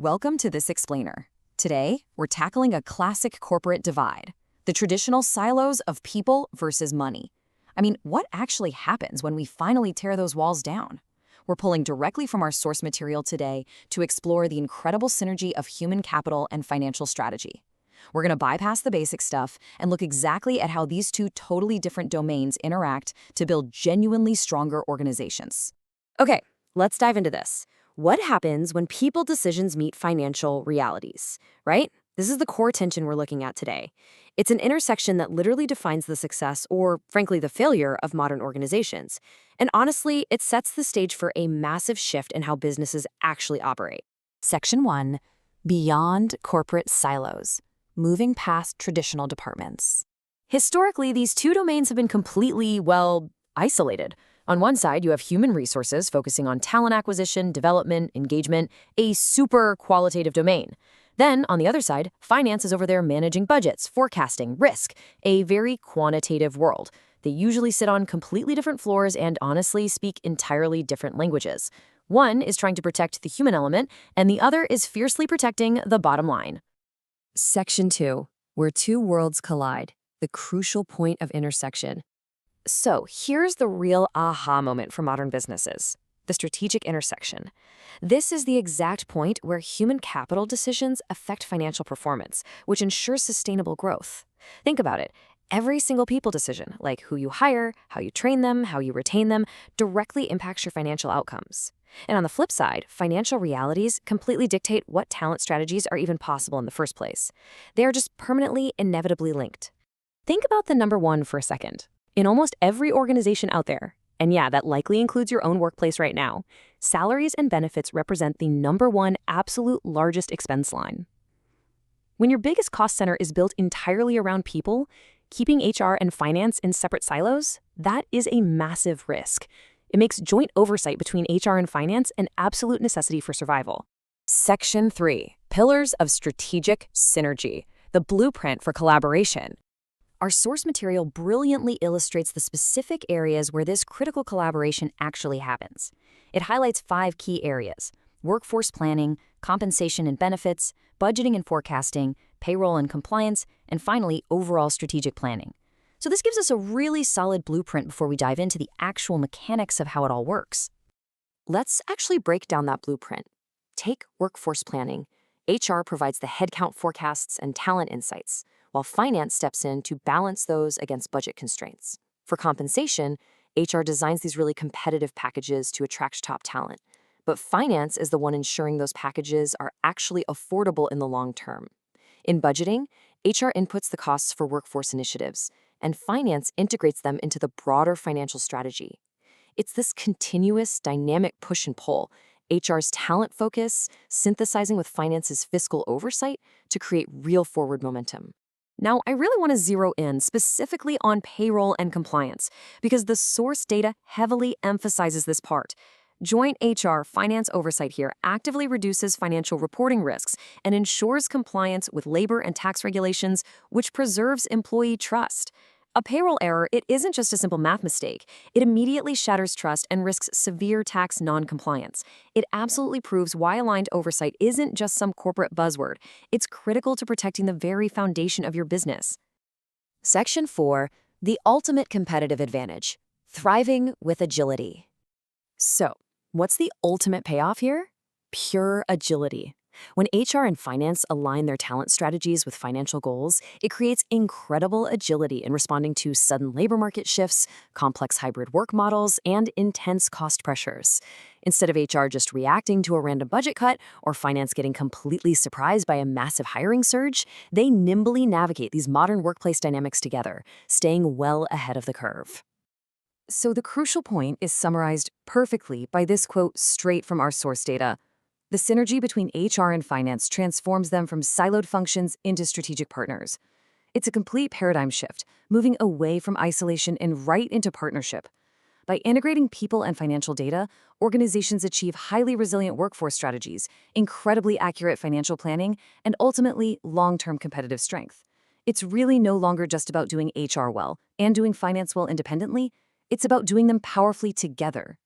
Welcome to This Explainer. Today, we're tackling a classic corporate divide, the traditional silos of people versus money. I mean, what actually happens when we finally tear those walls down? We're pulling directly from our source material today to explore the incredible synergy of human capital and financial strategy. We're going to bypass the basic stuff and look exactly at how these two totally different domains interact to build genuinely stronger organizations. Okay, let's dive into this. What happens when people decisions meet financial realities, right? This is the core tension we're looking at today. It's an intersection that literally defines the success or, frankly, the failure of modern organizations. And honestly, it sets the stage for a massive shift in how businesses actually operate. Section 1. Beyond corporate silos. Moving past traditional departments. Historically, these two domains have been completely, isolated. On one side, you have human resources focusing on talent acquisition, development, engagement, a super qualitative domain. Then, on the other side, finance is over there managing budgets, forecasting, risk, a very quantitative world. They usually sit on completely different floors and honestly speak entirely different languages. One is trying to protect the human element, and the other is fiercely protecting the bottom line. Section 2. Where two worlds collide. The crucial point of intersection. So here's the real aha moment for modern businesses, the strategic intersection. This is the exact point where human capital decisions affect financial performance, which ensures sustainable growth. Think about it. Every single people decision, like who you hire, how you train them, how you retain them, directly impacts your financial outcomes. And on the flip side, financial realities completely dictate what talent strategies are even possible in the first place. They are just permanently, inevitably linked. Think about the number one for a second. In almost every organization out there, and yeah, that likely includes your own workplace right now, salaries and benefits represent the number one absolute largest expense line. When your biggest cost center is built entirely around people, keeping HR and finance in separate silos, that is a massive risk. It makes joint oversight between HR and finance an absolute necessity for survival. Section 3. Pillars of strategic synergy. The blueprint for collaboration. Our source material brilliantly illustrates the specific areas where this critical collaboration actually happens. It highlights 5 key areas: workforce planning, compensation and benefits, budgeting and forecasting, payroll and compliance, and finally, overall strategic planning. So this gives us a really solid blueprint before we dive into the actual mechanics of how it all works. Let's actually break down that blueprint. Take workforce planning. HR provides the headcount forecasts and talent insights, while finance steps in to balance those against budget constraints. For compensation, HR designs these really competitive packages to attract top talent, but finance is the one ensuring those packages are actually affordable in the long term. In budgeting, HR inputs the costs for workforce initiatives, and finance integrates them into the broader financial strategy. It's this continuous, dynamic push and pull, HR's talent focus, synthesizing with finance's fiscal oversight to create real forward momentum. Now, I really want to zero in specifically on payroll and compliance, because the source data heavily emphasizes this part. Joint HR finance oversight here actively reduces financial reporting risks and ensures compliance with labor and tax regulations, which preserves employee trust. A payroll error, it isn't just a simple math mistake. It immediately shatters trust and risks severe tax non-compliance. It absolutely proves why aligned oversight isn't just some corporate buzzword. It's critical to protecting the very foundation of your business. Section 4. The ultimate competitive advantage. Thriving with agility. So, what's the ultimate payoff here? Pure agility. When HR and finance align their talent strategies with financial goals, it creates incredible agility in responding to sudden labor market shifts, complex hybrid work models, and intense cost pressures. Instead of HR just reacting to a random budget cut or finance getting completely surprised by a massive hiring surge, they nimbly navigate these modern workplace dynamics together, staying well ahead of the curve. So the crucial point is summarized perfectly by this quote straight from our source data. The synergy between HR and finance transforms them from siloed functions into strategic partners. It's a complete paradigm shift, moving away from isolation and right into partnership. By integrating people and financial data, organizations achieve highly resilient workforce strategies, incredibly accurate financial planning, and ultimately long-term competitive strength. It's really no longer just about doing HR well and doing finance well independently. It's about doing them powerfully together.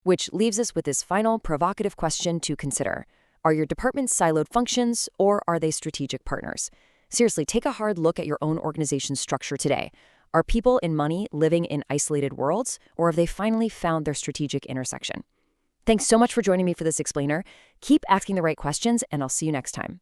Which leaves us with this final provocative question to consider. Are your departments siloed functions, or are they strategic partners? Seriously, take a hard look at your own organization's structure today. Are people in money living in isolated worlds, or have they finally found their strategic intersection? Thanks so much for joining me for this explainer. Keep asking the right questions, and I'll see you next time.